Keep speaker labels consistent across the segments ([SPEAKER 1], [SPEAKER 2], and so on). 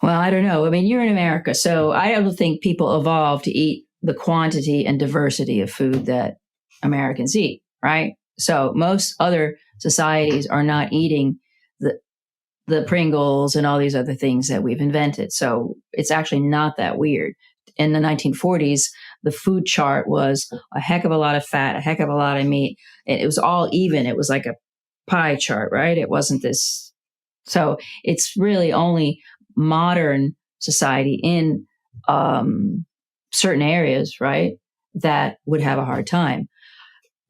[SPEAKER 1] Well, I don't know. I mean, you're in America, so I don't think people evolved to eat the quantity and diversity of food that Americans eat, right? So most other societies are not eating the Pringles and all these other things that we've invented. So it's actually not that weird. In the 1940s, the food chart was a heck of a lot of fat, a heck of a lot of meat. It was all even. It was like a pie chart, right? It wasn't this. So it's really only modern society in certain areas, right, that would have a hard time.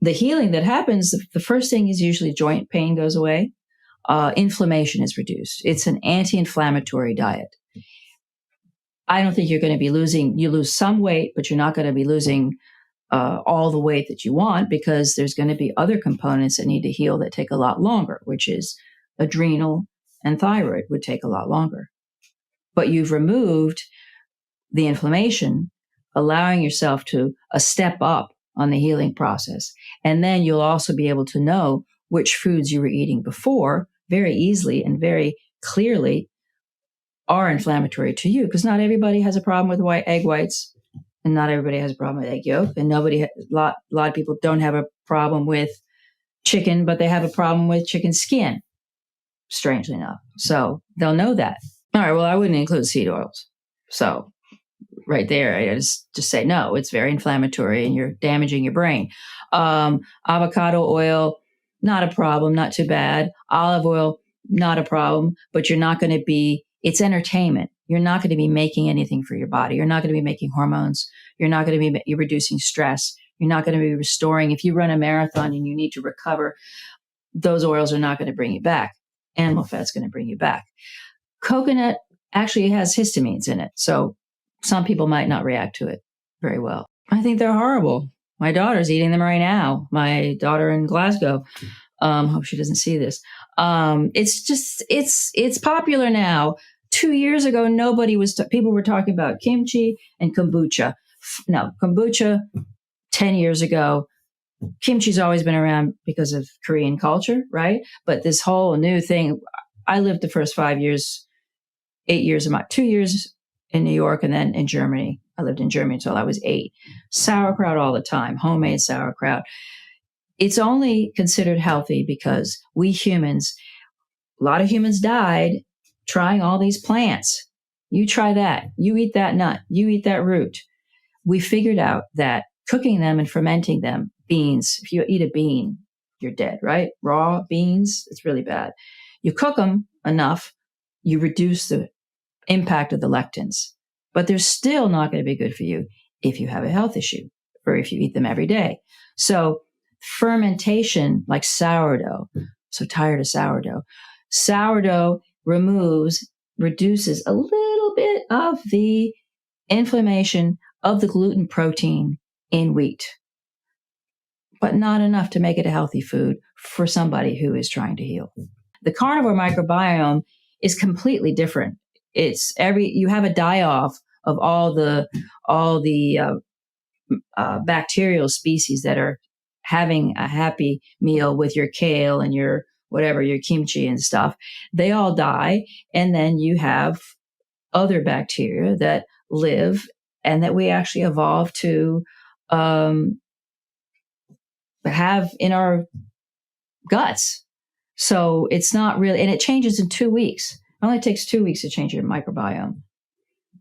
[SPEAKER 1] The healing that happens, the first thing is usually joint pain goes away. Inflammation is reduced. It's an anti-inflammatory diet. I don't think you're going to be you lose some weight, but you're not going to be losing all the weight that you want, because there's going to be other components that need to heal that take a lot longer, which is adrenal and thyroid would take a lot longer. But you've removed the inflammation, allowing yourself to a step up on the healing process. And then you'll also be able to know which foods you were eating before very easily and very clearly are inflammatory to you, because not everybody has a problem with egg whites, and not everybody has a problem with egg yolk, and a lot of people don't have a problem with chicken, but they have a problem with chicken skin, strangely enough. So they'll know that. All right, well, I wouldn't include seed oils. So right there, I just say, no, it's very inflammatory and you're damaging your brain. Avocado oil, not a problem, not too bad. Olive oil, not a problem, but you're not going to be, it's entertainment. You're not going to be making anything for your body. You're not going to be making hormones. You're not going to be you're reducing stress. You're not going to be restoring. If you run a marathon and you need to recover, those oils are not going to bring you back. Animal fat's going to bring you back. Coconut actually has histamines in it, so some people might not react to it very well. I think they're horrible. My daughter's eating them right now. My daughter in Glasgow. Hope she doesn't see this. It's popular now. 2 years ago, people were talking about kimchi and kombucha. No, kombucha 10 years ago. Kimchi's always been around because of Korean culture, right? But this whole new thing, I lived the first 5 years, 8 years, 2 years in New York and then in Germany. I lived in Germany until I was 8. Sauerkraut all the time, homemade sauerkraut. It's only considered healthy because we humans, a lot of humans died trying all these plants. You try that. You eat that nut. You eat that root. We figured out that cooking them and fermenting them, beans, if you eat a bean, you're dead, right? Raw beans, it's really bad. You cook them enough, you reduce the impact of the lectins, but they're still not going to be good for you if you have a health issue or if you eat them every day. So fermentation, like sourdough, so tired of sourdough. Sourdough reduces a little bit of the inflammation of the gluten protein in wheat, but not enough to make it a healthy food for somebody who is trying to heal. The carnivore microbiome is completely different. You have a die-off of all the bacterial species that are having a happy meal with your kale and your whatever, your kimchi and stuff. They all die, and then you have other bacteria that live and that we actually evolved to have in our guts. So it's not really, and it changes in 2 weeks. It only takes 2 weeks to change your microbiome.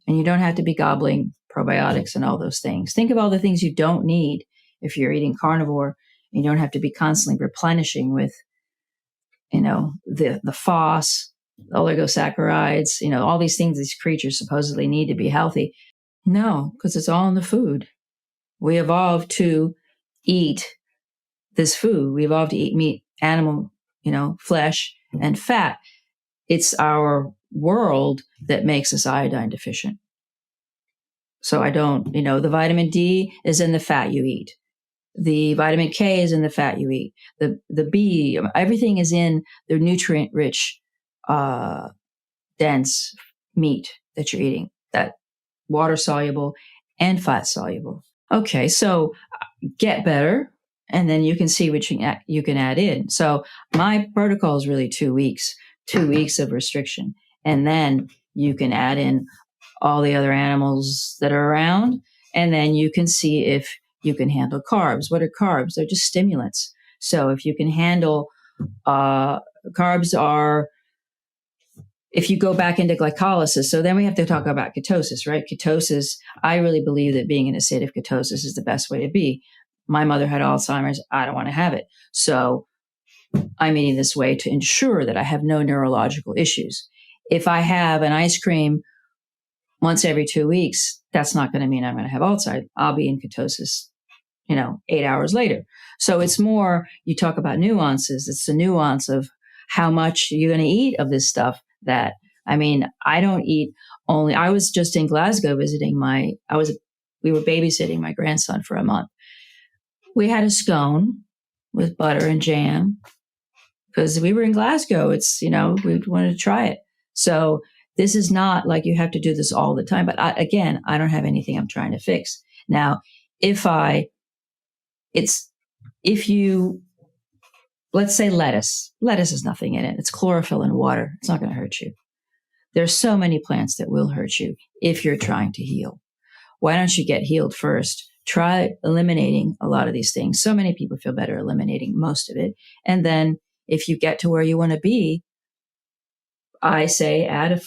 [SPEAKER 1] And you don't have to be gobbling probiotics and all those things. Think of all the things you don't need if you're eating carnivore. You don't have to be constantly replenishing with, the FOS, oligosaccharides, all these things these creatures supposedly need to be healthy. No, because it's all in the food. We evolved to eat this food. We evolved to eat meat, animal, flesh and fat. It's our world that makes us iodine deficient. So the vitamin D is in the fat you eat. The vitamin K is in the fat you eat. The B, everything is in the nutrient-rich, dense meat that you're eating, that water-soluble and fat-soluble. Okay, so get better, and then you can see what you can add in. So my protocol is really 2 weeks, 2 weeks of restriction. And then You can add in all the other animals that are around, and then you can see if you can handle carbs. What are carbs? They're just stimulants. So if you can handle carbs are, if you go back into glycolysis, so then we have to talk about ketosis, right? Ketosis, I really believe that being in a state of ketosis is the best way to be. My mother had Alzheimer's. I don't want to have it. So I'm eating this way to ensure that I have no neurological issues. If I have an ice cream once every 2 weeks, that's not going to mean I'm going to have Alzheimer's. I'll be in ketosis, 8 hours later. So it's more, you talk about nuances. It's the nuance of how much you're going to eat of this stuff that, I don't eat only, I was just in Glasgow visiting we were babysitting my grandson for a month. We had a scone with butter and jam because we were in Glasgow. It's, we wanted to try it. So this is not like you have to do this all the time. But I don't have anything I'm trying to fix. Now, let's say lettuce has nothing in it. It's chlorophyll and water. It's not going to hurt you. There's so many plants that will hurt you if you're trying to heal. Why don't you get healed first? Try eliminating a lot of these things. So many people feel better eliminating most of it. And then if you get to where you want to be, I say add a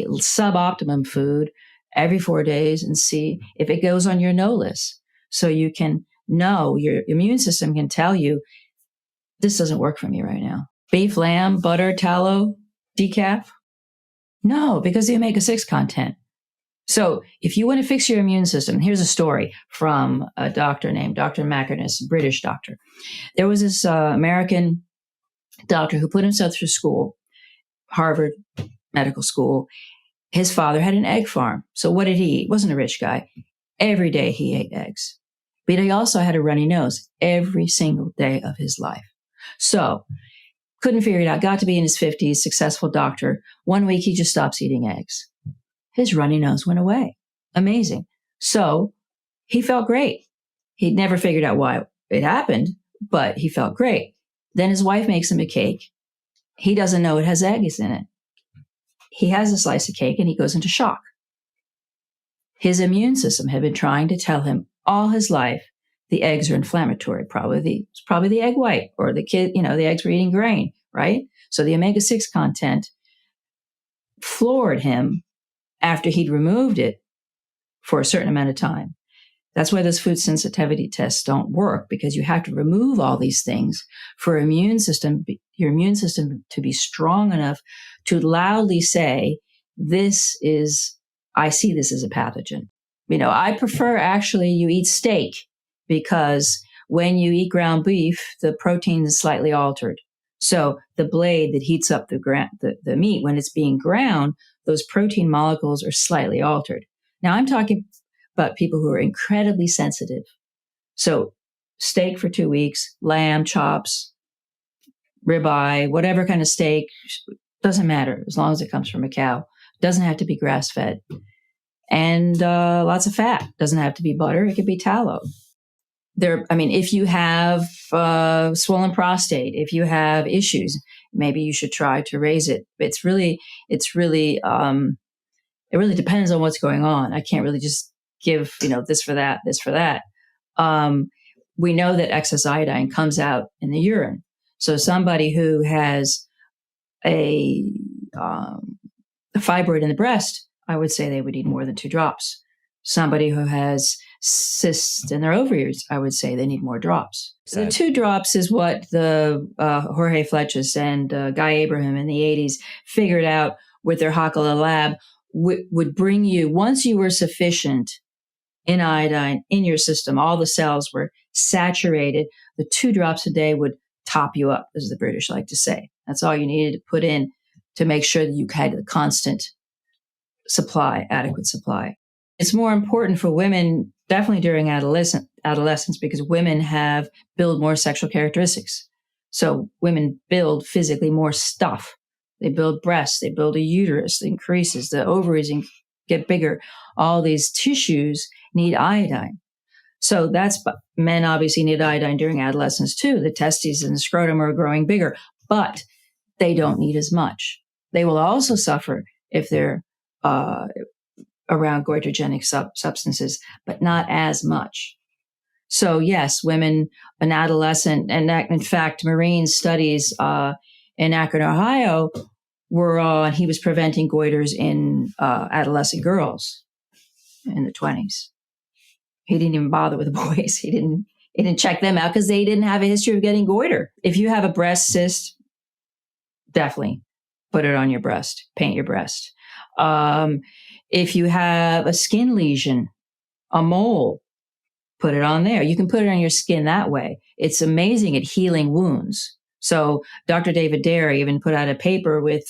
[SPEAKER 1] suboptimum food every 4 days and see if it goes on your no list. So you can know, your immune system can tell you, this doesn't work for me right now. Beef, lamb, butter, tallow, decaf? No, because the omega-6 content. So if you want to fix your immune system, here's a story from a doctor named Dr. Mackernis, British doctor. There was this American doctor who put himself through school, Harvard Medical School. His father had an egg farm. So what did he eat? Wasn't a rich guy. Every day he ate eggs. But he also had a runny nose every single day of his life. So couldn't figure it out. Got to be in his 50s, successful doctor. 1 week he just stops eating eggs. His runny nose went away. Amazing. So he felt great. He'd never figured out why it happened, but he felt great. Then his wife makes him a cake. He doesn't know it has eggs in it. He has a slice of cake and he goes into shock. His immune system had been trying to tell him all his life the eggs are inflammatory. It's probably the egg white, or the kid, the eggs were eating grain, right? So the omega-6 content floored him after he'd removed it for a certain amount of time. That's why those food sensitivity tests don't work, because you have to remove all these things for your immune system to be strong enough to loudly say, I see this as a pathogen. I prefer actually you eat steak, because when you eat ground beef, the protein is slightly altered. So the blade that heats up the meat, when it's being ground, those protein molecules are slightly altered. Now I'm talking about people who are incredibly sensitive. So steak for 2 weeks, lamb, chops, ribeye, whatever kind of steak, doesn't matter as long as it comes from a cow. Doesn't have to be grass-fed. And lots of fat. Doesn't have to be butter. It could be tallow. If you have swollen prostate, if you have issues, maybe you should try to raise it. It really depends on what's going on. I can't really just give, this for that, this for that. We know that excess iodine comes out in the urine. So somebody who has a fibroid in the breast, I would say they would need more than 2 drops. Somebody who has cysts in their ovaries, I would say they need more drops. So the 2 drops is what the Jorge Fletches and Guy Abraham in the 80s figured out with their Hakala lab would bring you, once you were sufficient in iodine in your system, all the cells were saturated, the 2 drops a day would top you up, as the British like to say. That's all you needed to put in to make sure that you had a constant supply, adequate supply. It's more important for women, definitely during adolescence, because women build more sexual characteristics. So women build physically more stuff. They build breasts, they build a uterus, it increases, the ovaries get bigger. All these tissues need iodine. So men obviously need iodine during adolescence too. The testes and the scrotum are growing bigger, but they don't need as much. They will also suffer if they're around goitrogenic substances, but not as much. So yes, women, an adolescent, and in fact, Marine studies in Akron, Ohio, he was preventing goiters in adolescent girls in the 20s. He didn't even bother with the boys. He didn't check them out because they didn't have a history of getting goiter. If you have a breast cyst, definitely put it on your breast, paint your breast. If you have a skin lesion, a mole, put it on there. You can put it on your skin that way. It's amazing at healing wounds. So Dr. David Dietary even put out a paper with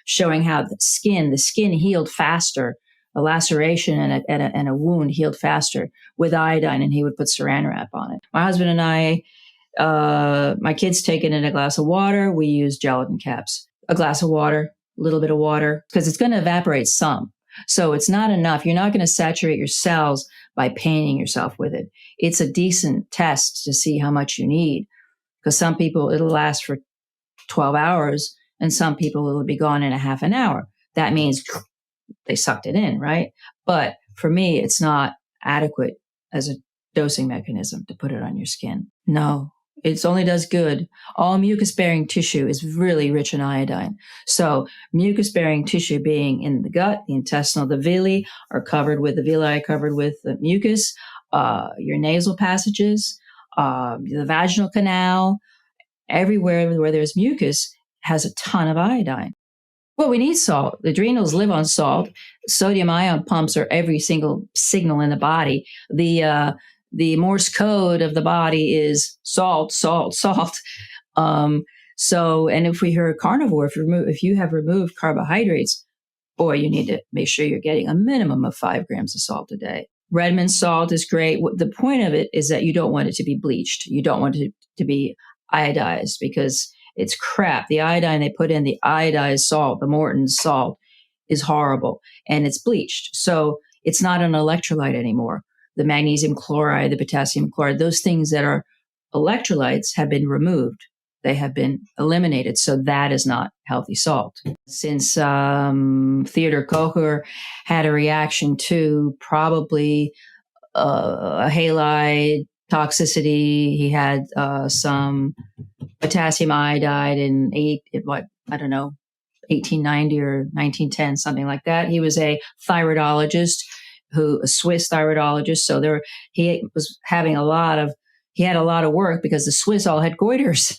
[SPEAKER 1] showing how the skin healed faster, a laceration and a wound healed faster with iodine, and he would put saran wrap on it. My husband and I, my kids take it in a glass of water. We use gelatin caps. A glass of water, a little bit of water, because it's going to evaporate some. So it's not enough. You're not going to saturate your cells by painting yourself with it. It's a decent test to see how much you need, because some people it'll last for 12 hours and some people it'll be gone in a half an hour. That means they sucked it in, right? But for me, it's not adequate as a dosing mechanism to put it on your skin. No, it only does good. All mucus-bearing tissue is really rich in iodine. So mucus-bearing tissue being in the gut, the intestinal, the villi are covered with the mucus, your nasal passages, the vaginal canal, everywhere where there's mucus has a ton of iodine. Well, we need salt. The adrenals live on salt. Sodium ion pumps are every single signal in the body. The Morse code of the body is salt, salt, salt. And if you're a carnivore, if you have removed carbohydrates, boy, you need to make sure you're getting a minimum of 5 grams of salt a day. Redmond salt is great. The point of it is that you don't want it to be bleached. You don't want it to be iodized because it's crap. The iodine they put in, the iodized salt, the Morton's salt, is horrible and it's bleached. So it's not an electrolyte anymore. The magnesium chloride, the potassium chloride, those things that are electrolytes have been removed. They have been eliminated. So that is not healthy salt. Since Theodore Kocher had a reaction to probably a halide toxicity, he had some potassium iodide in 1890 or 1910, something like that. He was a thyroidologist, a Swiss thyroidologist. So he had a lot of work because the Swiss all had goiters.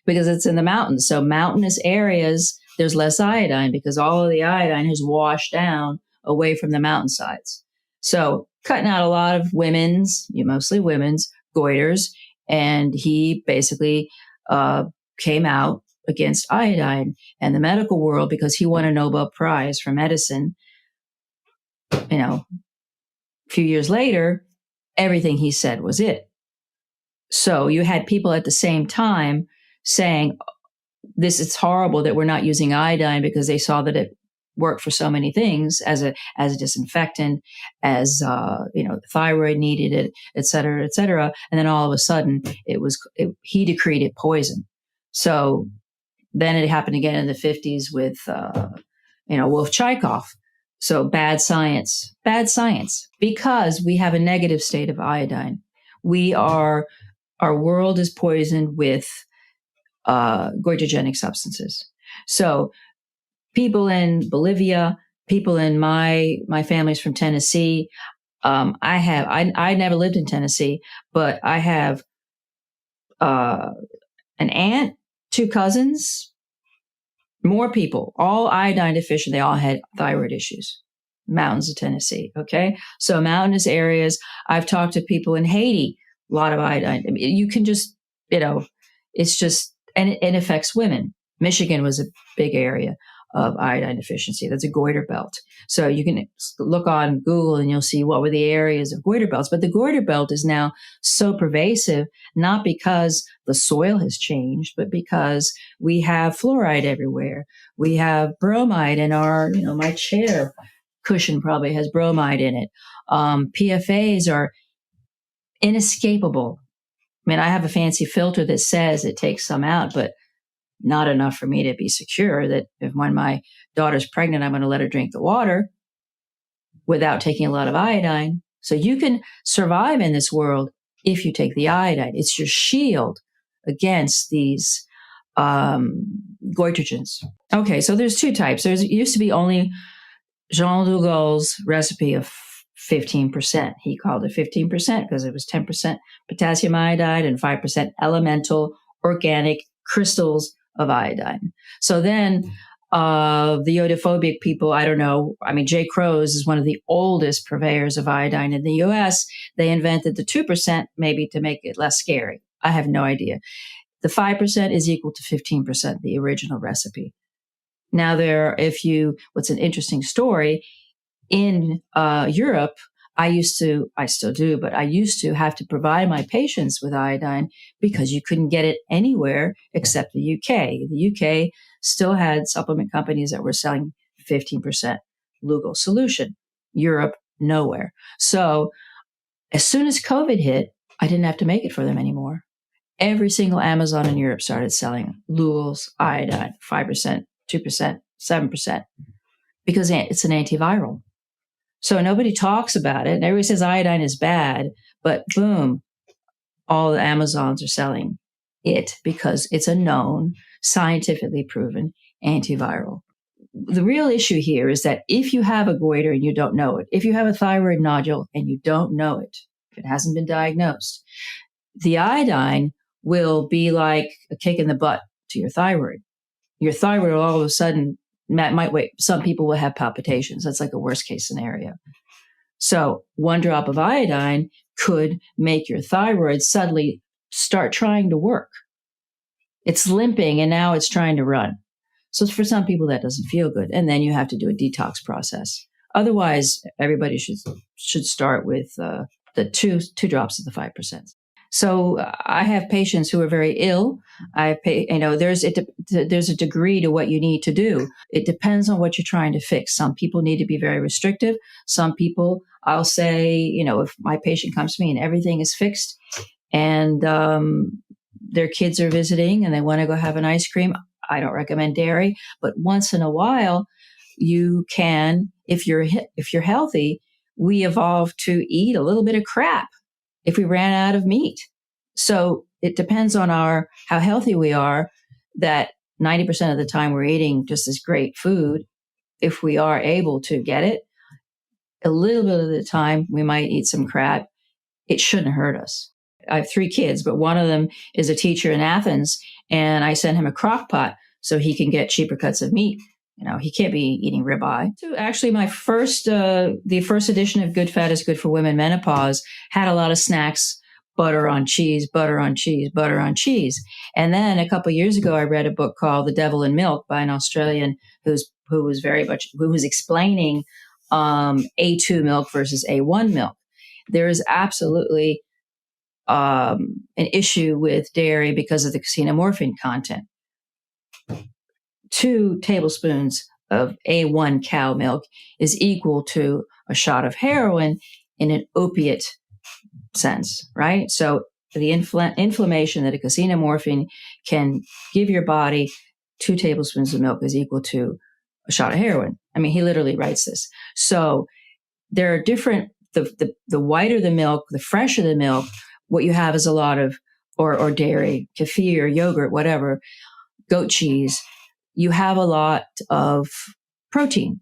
[SPEAKER 1] Because it's in the mountains. So mountainous areas, there's less iodine because all of the iodine has washed down away from the mountainsides. So cutting out a lot of mostly women's goiters. And he basically came out against iodine and the medical world because he won a Nobel Prize for medicine. A few years later, everything he said was it. So you had people at the same time saying, it's horrible that we're not using iodine because they saw that it worked for so many things as a disinfectant, as the thyroid needed it, et cetera, et cetera. And then all of a sudden he decreed it poison. So then it happened again in the 50s with, Wolf Chaikoff. So bad science, because we have a negative state of iodine. Our world is poisoned with goitrogenic substances. So people in Bolivia, people in my family's from Tennessee. I never lived in Tennessee, but I have an aunt, 2 cousins, more people, all iodine deficient. They all had thyroid issues. Mountains of Tennessee. Okay. So mountainous areas. I've talked to people in Haiti, a lot of iodine. I mean, you can just, it's just, and it affects women. Michigan was a big area of iodine deficiency. That's a goiter belt. So you can look on Google and you'll see what were the areas of goiter belts. But the goiter belt is now so pervasive, not because the soil has changed, but because we have fluoride everywhere. We have bromide in our, my chair cushion probably has bromide in it. PFAs are inescapable. I mean, I have a fancy filter that says it takes some out, but not enough for me to be secure that if when my daughter's pregnant, I'm going to let her drink the water without taking a lot of iodine. So you can survive in this world if you take the iodine. It's your shield against these goitrogens. Okay, so there's two types. It used to be only Jean Dugol's recipe of 15%. He called it 15% because it was 10% potassium iodide and 5% elemental organic crystals of iodine. So then the iodophobic people, I don't know. I mean, J. Crowe's is one of the oldest purveyors of iodine in the U.S. They invented the 2% maybe to make it less scary. I have no idea. The 5% is equal to 15%, the original recipe. Now what's an interesting story, in Europe, I still do, but I used to have to provide my patients with iodine because you couldn't get it anywhere except the UK. The UK still had supplement companies that were selling 15% Lugol solution. Europe, nowhere. So as soon as COVID hit, I didn't have to make it for them anymore. Every single Amazon in Europe started selling Lugol's iodine, 5%, 2%, 7%, because it's an antiviral. So nobody talks about it. And everybody says iodine is bad, but boom, all the Amazons are selling it because it's a known, scientifically proven antiviral. The real issue here is that if you have a goiter and you don't know it, if you have a thyroid nodule and you don't know it, if it hasn't been diagnosed, the iodine will be like a kick in the butt to your thyroid. Your thyroid will all of a sudden might wait. Some people will have palpitations. That's like a worst case scenario. So 1 drop of iodine could make your thyroid suddenly start trying to work. It's limping and now it's trying to run. So for some people that doesn't feel good. And then you have to do a detox process. Otherwise, everybody should start with the two drops of the 5%. So I have patients who are very ill. There's a degree to what you need to do. It depends on what you're trying to fix. Some people need to be very restrictive. Some people, I'll say, if my patient comes to me and everything is fixed and their kids are visiting and they want to go have an ice cream, I don't recommend dairy. But once in a while, you can, if you're healthy, we evolved to eat a little bit of crap if we ran out of meat. So it depends on how healthy we are, that 90% of the time we're eating just this great food. If we are able to get it, a little bit of the time we might eat some crap. It shouldn't hurt us. I have 3 kids, but one of them is a teacher in Athens, and I sent him a crock pot so he can get cheaper cuts of meat. He can't be eating ribeye. So actually, the first edition of Good Fat is Good for Women Menopause had a lot of snacks, butter on cheese, butter on cheese, butter on cheese. And then a couple of years ago, I read a book called The Devil in Milk by an Australian who was explaining A2 milk versus A1 milk. There is absolutely an issue with dairy because of the caseinomorphin content. 2 tablespoons of A1 cow milk is equal to a shot of heroin in an opiate sense, right? So the inflammation that a caseinomorphin can give your body, 2 tablespoons of milk is equal to a shot of heroin. I mean, he literally writes this. So there are different, the whiter the milk, the fresher the milk, what you have is a lot of, or dairy, kefir, yogurt, whatever, goat cheese, you have a lot of protein.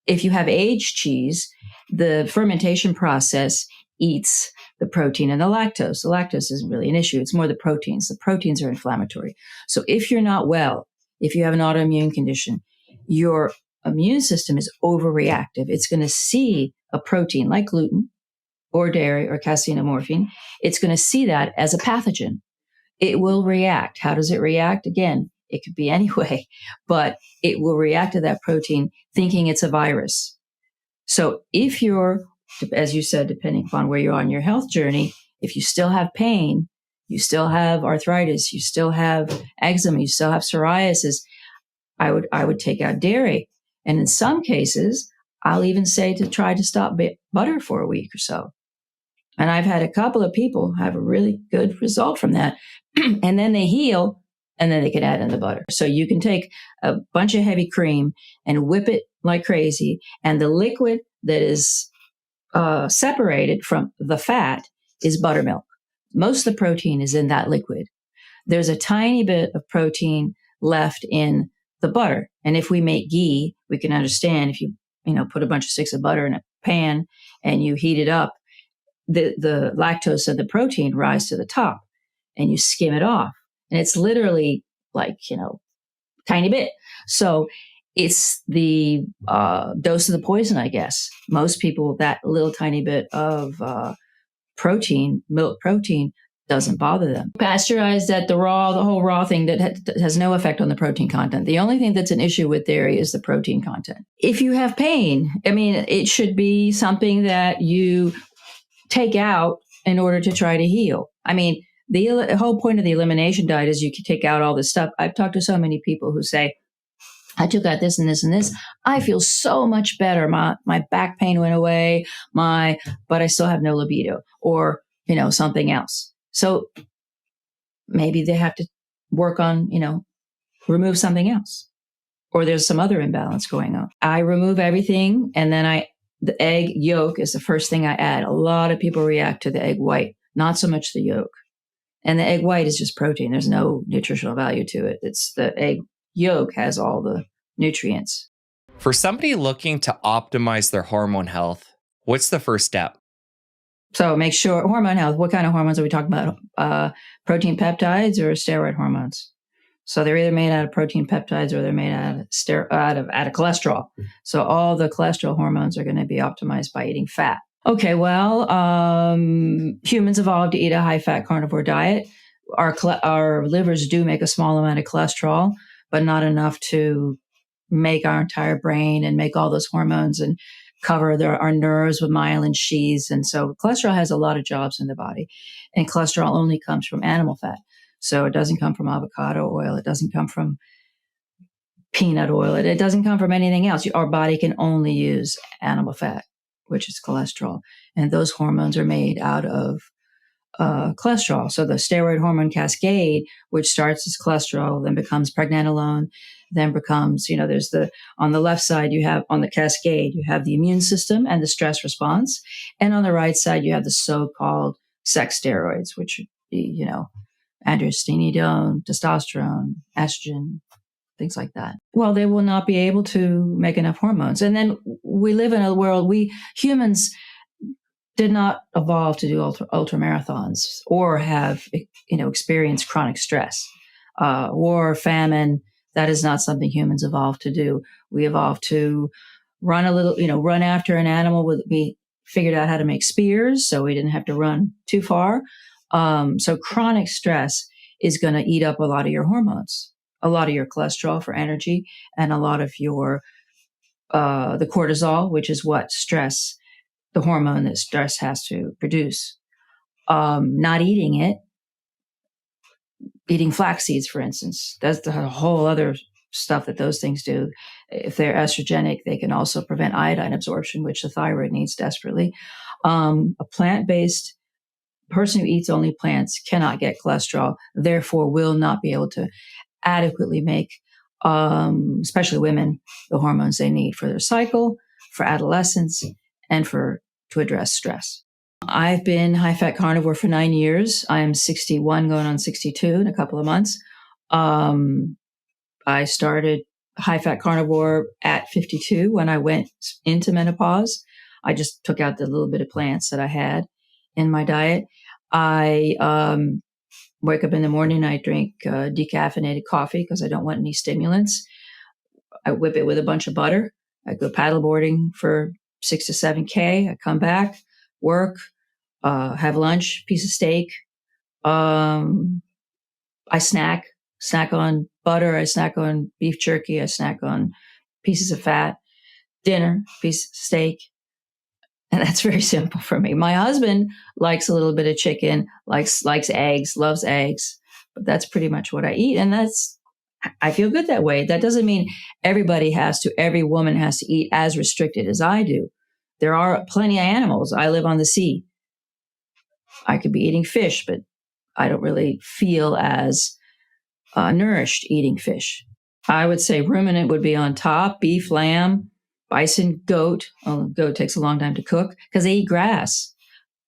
[SPEAKER 1] If you have aged cheese, the fermentation process eats the protein and the lactose. The lactose isn't really an issue. It's more the proteins. The proteins are inflammatory. So if you're not well, if you have an autoimmune condition, your immune system is overreactive. It's going to see a protein like gluten or dairy or caseinomorphin. It's going to see that as a pathogen. It will react. How does it react? Again, it could be any way, but it will react to that protein thinking it's a virus. So if you're, as you said, depending upon where you are on your health journey, if you still have pain, you still have arthritis, you still have eczema, you still have psoriasis, I would take out dairy. And in some cases, I'll even say to try to stop butter for a week or so. And I've had a couple of people have a really good result from that. And then they heal and then they can add in the butter. So you can take a bunch of heavy cream and whip it like crazy, and the liquid that is separated from the fat is buttermilk. Most of the protein is in that liquid. There's a tiny bit of protein left in the butter. And if we make ghee, we can understand if you put a bunch of sticks of butter in a pan and you heat it up, the lactose and the protein rise to the top and you skim it off. And it's literally like, tiny bit. So it's the dose of the poison, I guess. Most people, that little tiny bit of protein, milk protein, doesn't bother them. Pasteurized at the whole raw thing that has no effect on the protein content. The only thing that's an issue with dairy is the protein content. If you have pain, it should be something that you take out in order to try to heal. The whole point of the elimination diet is you can take out all this stuff. I've talked to so many people who say, I took out this and this and this. I feel so much better. My back pain went away, but I still have no libido, or, something else. So maybe they have to work on, remove something else, or there's some other imbalance going on. I remove everything, and then the egg yolk is the first thing I add. A lot of people react to the egg white, not so much the yolk. And the egg white is just protein. There's no nutritional value to it. It's the egg yolk has all the nutrients.
[SPEAKER 2] For somebody looking to optimize their hormone health, what's the first step?
[SPEAKER 1] So make sure, hormone health, what kind of hormones are we talking about? Protein peptides or steroid hormones? So they're either made out of protein peptides or they're made out of cholesterol. So all the cholesterol hormones are going to be optimized by eating fat. Okay, well, humans evolved to eat a high-fat carnivore diet. Our livers do make a small amount of cholesterol, but not enough to make our entire brain and make all those hormones and cover our nerves with myelin sheaths. And so cholesterol has a lot of jobs in the body. And cholesterol only comes from animal fat. So it doesn't come from avocado oil. It doesn't come from peanut oil. It doesn't come from anything else. Our body can only use animal fat, which is cholesterol. And those hormones are made out of cholesterol. So the steroid hormone cascade, which starts as cholesterol, then becomes pregnenolone, then becomes, there's on the left side, you have on the cascade, you have the immune system and the stress response. And on the right side, you have the so-called sex steroids, which would be, androstenedione, testosterone, estrogen, things like that. Well, they will not be able to make enough hormones. And then we live in a world, humans did not evolve to do ultra marathons or have, experienced chronic stress, war, famine. That is not something humans evolved to do. We evolved to run after an animal. We figured out how to make spears, so we didn't have to run too far. So chronic stress is going to eat up a lot of your hormones, a lot of your cholesterol for energy, and a lot of your the cortisol, which is what stress, the hormone that stress has to produce. Not eating it, eating flax seeds, for instance, that's the whole other stuff that those things do. If they're estrogenic, they can also prevent iodine absorption, which the thyroid needs desperately. A plant-based person who eats only plants cannot get cholesterol, therefore will not be able to adequately make, especially women, the hormones they need for their cycle, for adolescence, and to address stress. I've been high-fat carnivore for 9 years. I am 61, going on 62 in a couple of months. I started high-fat carnivore at 52 when I went into menopause. I just took out the little bit of plants that I had in my diet. I wake up in the morning, I drink decaffeinated coffee because I don't want any stimulants. I whip it with a bunch of butter. I go paddleboarding for 6 to 7K. I come back, work, have lunch, piece of steak. I snack on butter. I snack on beef jerky. I snack on pieces of fat. Dinner, piece of steak. And that's very simple for me. My husband likes a little bit of chicken, likes eggs, loves eggs, but that's pretty much what I eat. And I feel good that way. That doesn't mean every woman has to eat as restricted as I do. There are plenty of animals. I live on the sea. I could be eating fish, but I don't really feel as nourished eating fish. I would say ruminant would be on top, beef, lamb, bison, goat. Oh, goat takes a long time to cook because they eat grass.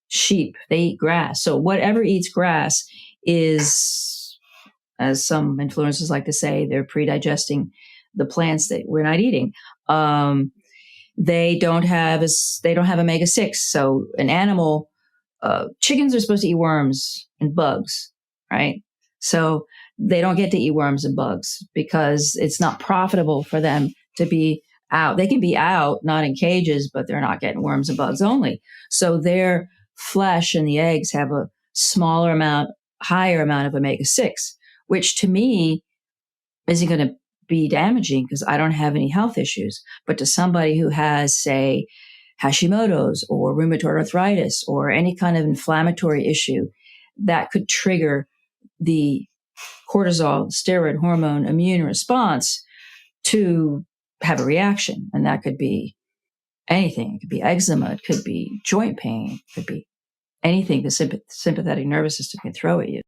[SPEAKER 1] Sheep, they eat grass. So whatever eats grass is, as some influencers like to say, they're pre-digesting the plants that we're not eating. They don't have omega-6. So an animal, chickens are supposed to eat worms and bugs, right? So they don't get to eat worms and bugs because it's not profitable for them to be out. They can be out, not in cages, but they're not getting worms and bugs only. So their flesh and the eggs have a higher amount of omega-6, which to me isn't going to be damaging because I don't have any health issues. But to somebody who has, say, Hashimoto's or rheumatoid arthritis or any kind of inflammatory issue, that could trigger the cortisol, steroid hormone immune response to have a reaction. And that could be anything. It could be eczema. It could be joint pain. It could be anything the sympathetic nervous system can throw at you.